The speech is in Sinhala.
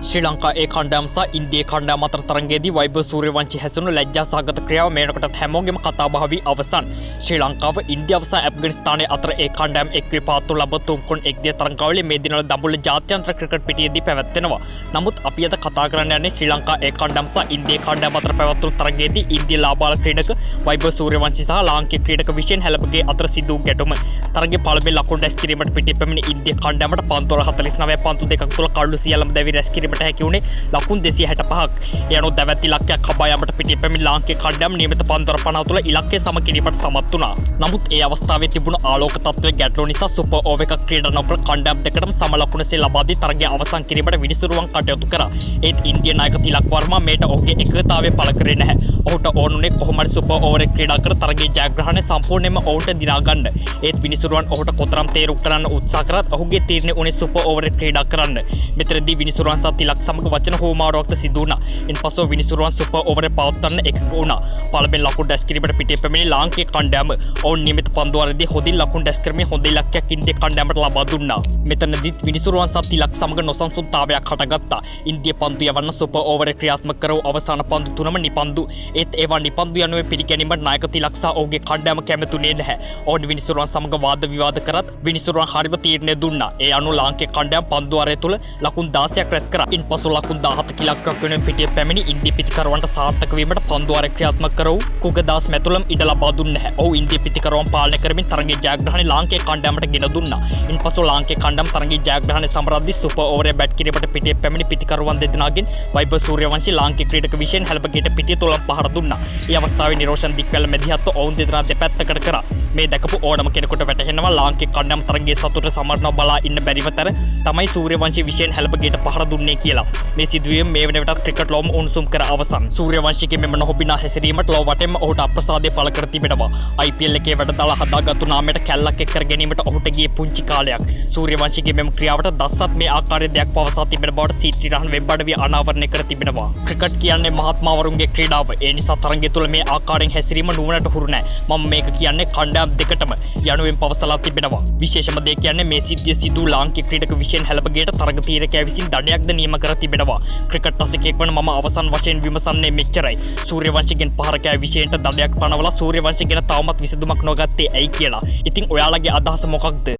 ශ්‍රී ලංකා ඒ කණ්ඩායම සහ ඉන්දියා කණ්ඩායම අතර තරගයේදී වෛභව සූර්යවංශී හැසුණු ලැජ්ජා සහගත ක්‍රියාව මේනකොටත් හැමෝගෙම කතාබහ වී අවසන්. ශ්‍රී ලංකාව ඉන්දියාව සහ ඇෆ්ගනිස්තානයේ අතර ඒ කණ්ඩායම එක් වී පවත්වනු ලබ තුන්කොන් එක්දින තරගාවලිය මේ දිනවල දඹුල්ල ජාත්‍යන්තර ක්‍රිකට් පිටියේදී පැවැත්වෙනවා. නමුත් අපි අද කතා කරන්න යන්නේ ශ්‍රී ලංකා ඒ කණ්ඩායම සහ ඉන්දියා කණ්ඩායම අතර පැවැත්වුණු තරගයේදී ඉන්දියා ලාබාල ක්‍රීඩක වෛභව සූර්යවංශී සහ ලාංකික ක්‍රීඩක විශේෂ හැලපගේ අතර සිදු වූ ගැටුම. තරගයේ පළමුවෙන් ලකුණු රැස් කිරීමට පිටේ පැමිණි ඉන්දියා කණ්ඩායමට පන්තු 49 පන්තු දෙකක් තුළ කඩලු සියල්ලම දැවි රැස් කිරීමට හැකි වුණේ ලකුණු 265ක්. ඒ අනුව දැවැත් ඉලක්කයක් හබා යාමට පිටේ පැමිණි ලාංකික කණ්ඩායම නියමිත පන්තු 50 තුළ ඉලක්කය සම කිරීමට සමත් වුණා. නමුත් ඒ අවස්ථාවේ තිබුණු ආලෝක තත්ත්වයේ ගැටලුව නිසා සුපර් ඕවර් එකක් ක්‍රීඩා නොකර කණ්ඩායම් දෙකටම සම ලකුණුසේ ලබා දී තරගය අවසන් කිරීමට විනිසුරුවන් කටයුතු කරා. ඒත් ඉන්දියා නායක තිලක් වර්මා මේට ඔහුගේ එකඟතාවය පළ කරේ නැහැ. ඔහුට ඕනුනේ කොහොමද සුපර් ඕවර් එක ක්‍රීඩා කර තරගයේ ජයග්‍රහණය සම්පූර්ණයෙන්ම ඔහුට දිනා ගන්න. ඒත් විනිසුරුවන් ඔහුට කොතරම් තේරුම් කරන්න උත්සාහ කරත් ඔහුගේ තීරණය උනේ සුපර් ඕවර් එක ක්‍රීඩා කරන්න. මෙතනදී විනිසුරුවන් සහ තිලක් සමග වචන හුවමාරුවක්ද සිදු වුණා. ඉන්පසු විනිසුරුවන් සුපර් ඕවර් එක පවත්වන්න එකඟ වුණා. පළමුවෙන් ලකුණු රැස් කිරීමට පිටේ පැමිණි ලාංකික කණ්ඩායම ඔවුන් නියමිත පන්දුවරදී හොඳින් ලකුණු රැස් කරමින් හොඳ ඉලක්කයක් ඉන්දියා කණ්ඩායමට ලබා දුන්නා. මෙතනදීත් විනිසුරුවන් සහ තිලක් සමග නොසන්සුන්තාවයක් හටගත්තා. ඉන්දියා පන්දු යවන්න සුපර් ඕවර් එක ක්‍රියාත්මක කරව අවසාන පන්දු තුනම නිපන්දු. ඒත් ඒවා නිපන්දු යනුවෙන් පිළිගැනීමට නායක තිලක් සහ ඔහුගේ කණ්ඩායම කැමතුනේ නැහැ. ඔවුන් විනිසුරුවන් සමග වාද විවාද කරත් විනිසුරුවන් හරිම තීරණය දුන්නා. ඒ අනුව ලාංකික කණ්ඩායම පන්දුවරය තුල ලකුණු 16ක් රැස් කරා. ඉන්පසු ලකුණු 17 ඉලක්කයක් වෙනුවෙන් පිටියේ පැමිණි ඉන්දියා පිටිකරුවන්ට සාර්ථක වීමට පන්දුවරය ක්‍රියාත්මක කරව කුගදාස් මැතුලම් ඉඩ ලබා දුන්නේ නැහැ. ඔහු ඉන්දියා පිටිකරුවන් පාලනය කරමින් තරගයේ ජයග්‍රහණය ලාංකික කණ්ඩායමට ගෙන දුන්නා. ඉන්පසු ලාංකික කණ්ඩායම තරගයේ ජයග්‍රහණය සමරද්දී සුපර් ඕවර් එක බැට් කිරීමට පිටියේ පැමිණි පිටිකරුවන් දෙදෙනාගෙන් වෛභව සූර්යවංශී ලාංකික ක්‍රීඩක විශේෂ හැලපගේට පිටිය තුලම් පහර දුන්නා. ඒ අවස්ථාවේ නිරෝෂන් දික්වැල මැදිහත්ව ඔවුන් දෙදෙනා දෙපැත්තකට කරා. මේ දැකපු ඕනම කෙනෙකුට වැටහෙනවා ලාංකික කණ්ඩායම තරගයේ සතුට සමරනවා බලා ඉන්න බැරිවතර තමයි සූර්යවංශී විශේෂ හැලපගේට පහර දුන්නේ කියලා. මේ සිදුවීම මේ වන විටත් ක්‍රිකට් ලෝම උණුසුම් කර අවසන්. සූර්යවංශීගේ මෙම නොහොබිනා හැසිරීමට ලෝ වටෙම ඔහුට අප්‍රසාදය පළ කර තිබෙනවා. IPL එකේ වැඩදාලා හදාගත්තු නාමයට කැල්ලක් එක් කර ගැනීමට ඔහුට ගියේ පුංචි කාලයක්. සූර්යවංශීගේ මෙම ක්‍රියාවට දස්සත් මේ ආකාරයේ දෙයක් පවසා තිබෙන බවට සීටි රහන් වෙබ් අඩවිය අනාවරණය කර තිබෙනවා. ක්‍රිකට් කියන්නේ මහත්මාවරුන්ගේ ක්‍රීඩාව. ඒ නිසා තරගය තුළ මේ ආකාරයෙන් හැසිරීම නුවණට හුරු නැහැ. මම මේක කියන්නේ කණ්ඩායම් දෙකටම යනුවෙන් පවසලා තිබෙනවා. විශේෂම දේ කියන්නේ මේ සිද්ධිය සිදු ලාංකික ක්‍රීඩක විශේෂ හැලපගේට තරග තීරකයා විසින් දඩයක්ද නියම කර තිබෙනවා. ක්‍රිකට් රසිකයෙක් වන මම අවසන් වශයෙන් විමසන්නේ මෙච්චරයි. සූර්යවංශිගෙන් පහරකයා විශේෂයට දඩයක් පනවලා සූර්යවංශිගෙන තවමත් විසඳුමක් නොගත්තේ ඇයි කියලා. ඉතින් ඔයාලගේ අදහස මොකක්ද?